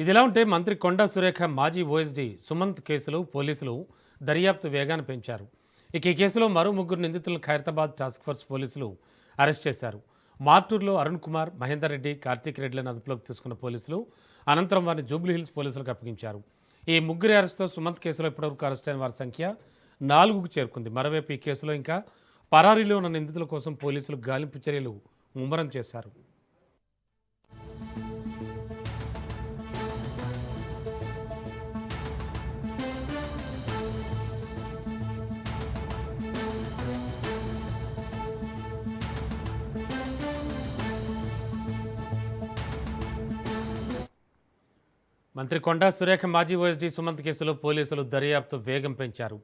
ఇదిలా ఉంటే మంత్రి కొండా సురేఖ మాజీ ఓఎస్డీ సుమంత్ కేసులో పోలీసులు దర్యాప్తు వేగాన్ని పెంచారు. ఇక ఈ కేసులో మరో ముగ్గురు నిందితులను ఖైరతాబాద్ టాస్క్ ఫోర్స్ పోలీసులు అరెస్ట్ చేశారు. మార్టూర్లో అరుణ్ కుమార్, మహేందర్ రెడ్డి, కార్తీక్ రెడ్డిలను అదుపులోకి తీసుకున్న పోలీసులు అనంతరం వారిని జూబ్లీ హిల్స్ పోలీసులకు అప్పగించారు. ఈ ముగ్గురి అరెస్టుతో సుమంత్ కేసులో ఇప్పటివరకు అరెస్ట్ అయిన వారి సంఖ్య 4కు చేరుకుంది. మరోవైపు ఈ కేసులో ఇంకా పరారీలో ఉన్న నిందితుల కోసం పోలీసులు గాలింపు చర్యలు ముమ్మరం చేశారు. మంత్రి కొండా సురేఖ మాజీ ఓఎస్డీ సుమంత్ కేసులో పోలీసులు దర్యాప్తు వేగం పెంచారు.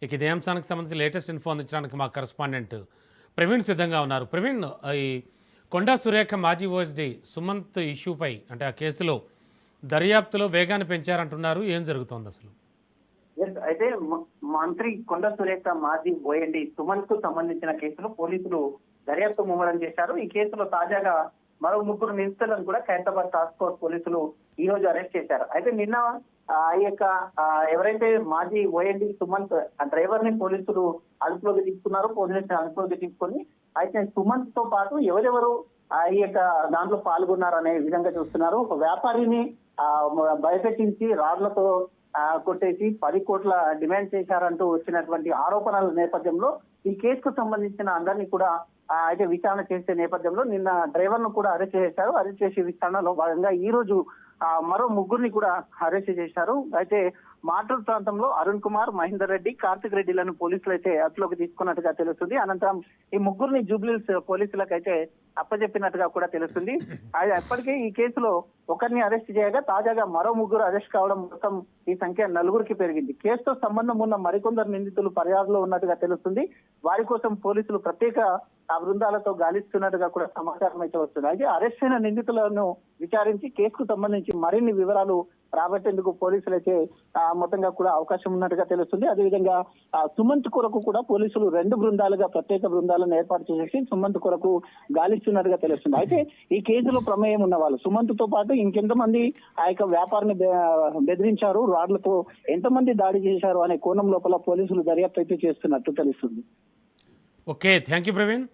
ఇక ఇదే అంశానికి సంబంధించి లేటెస్ట్ ఇన్ఫో అందించడానికి మా కరెస్పాండెంట్ ప్రవీణ్ సిద్ధంగా ఉన్నారు. ప్రవీణ్, ఈ కొండా సురేఖ మాజీ ఓఎస్డీ సుమంత్ ఇష్యూపై అంటే ఆ కేసులో దర్యాప్తులో వేగాన్ని పెంచారంటున్నారు. ఏం జరుగుతోంది అసలు? అయితే మంత్రి కొండ సురేఖ మాజీ ఓఎండి సుమన్ కు సంబంధించిన కేసులో పోలీసులు దర్యాప్తు ముమ్మరం చేశారు. ఈ కేసులో తాజాగా మరో ముగ్గురు నిందితులను కూడా ఖైరతాబాద్ టాస్క్ ఫోర్స్ పోలీసులు ఈ రోజు అరెస్ట్ చేశారు. అయితే నిన్న ఈ యొక్క ఎవరైతే మాజీ ఓఎండి సుమంత్ ఆ డ్రైవర్ ని పోలీసులు అదుపులోకి తీసుకున్నారో, పోలీసులు అదుపులోకి తీసుకొని అయితే సుమంత్ తో పాటు ఎవరెవరు ఈ యొక్క దాంట్లో పాల్గొన్నారు అనే విధంగా చూస్తున్నారు. ఒక వ్యాపారిని భయపెట్టించి రాడ్లతో కొట్టేసి 10 కోట్ల డిమాండ్ చేశారంటూ వచ్చినటువంటి ఆరోపణల నేపథ్యంలో ఈ కేసుకు సంబంధించిన అందరినీ కూడా అయితే విచారణ చేసే నేపథ్యంలో నిన్న డ్రైవర్ ను కూడా అరెస్ట్ చేశారు. అరెస్ట్ చేసే విచారణలో భాగంగా ఈ రోజు మరో ముగ్గురిని కూడా అరెస్ట్ చేశారు. అయితే మాటూరు ప్రాంతంలో అరుణ్ కుమార్, మహేందర్ రెడ్డి, కార్తిక్ రెడ్డిలను పోలీసులు అయితే అదుపులోకి తీసుకున్నట్టుగా తెలుస్తుంది. అనంతరం ఈ ముగ్గురిని జూబ్లీహిల్స్ పోలీసులకు అయితే అప్పచెప్పినట్టుగా కూడా తెలుస్తుంది. అప్పటికే ఈ కేసులో ఒకరిని అరెస్ట్ చేయగా తాజాగా మరో ముగ్గురు అరెస్ట్ కావడం మొత్తం ఈ సంఖ్య 4కి పెరిగింది. కేసుతో సంబంధం ఉన్న మరికొందరు నిందితులు ఫిర్యాదులో ఉన్నట్టుగా తెలుస్తుంది. వారి కోసం పోలీసులు ప్రత్యేక బృందాలతో గాలిస్తున్నట్టుగా కూడా సమాచారం అయితే వస్తుంది. అయితే అరెస్ట్ అయిన నిందితులను విచారించి కేసుకు సంబంధించి మరిన్ని వివరాలు రాబట్టేందుకు పోలీసులు అయితే మొత్తంగా కూడా అవకాశం ఉన్నట్టుగా తెలుస్తుంది. అదేవిధంగా సుమంత్ కొరకు కూడా పోలీసులు 2 బృందాలుగా ప్రత్యేక బృందాలను ఏర్పాటు చేసి సుమంత్ కొరకు గాలిస్తున్నట్టుగా తెలుస్తుంది. అయితే ఈ కేసులో ప్రమేయం ఉన్న వాళ్ళు సుమంత్ తో పాటు ఇంకెంతమంది ఆ యొక్క వ్యాపారిని బెదిరించారు, రాడ్లతో ఎంతమంది దాడి చేశారు అనే కోణం లోపల పోలీసులు దర్యాప్తు అయితే చేస్తున్నట్టు తెలుస్తుంది. Okay, thank you Praveen.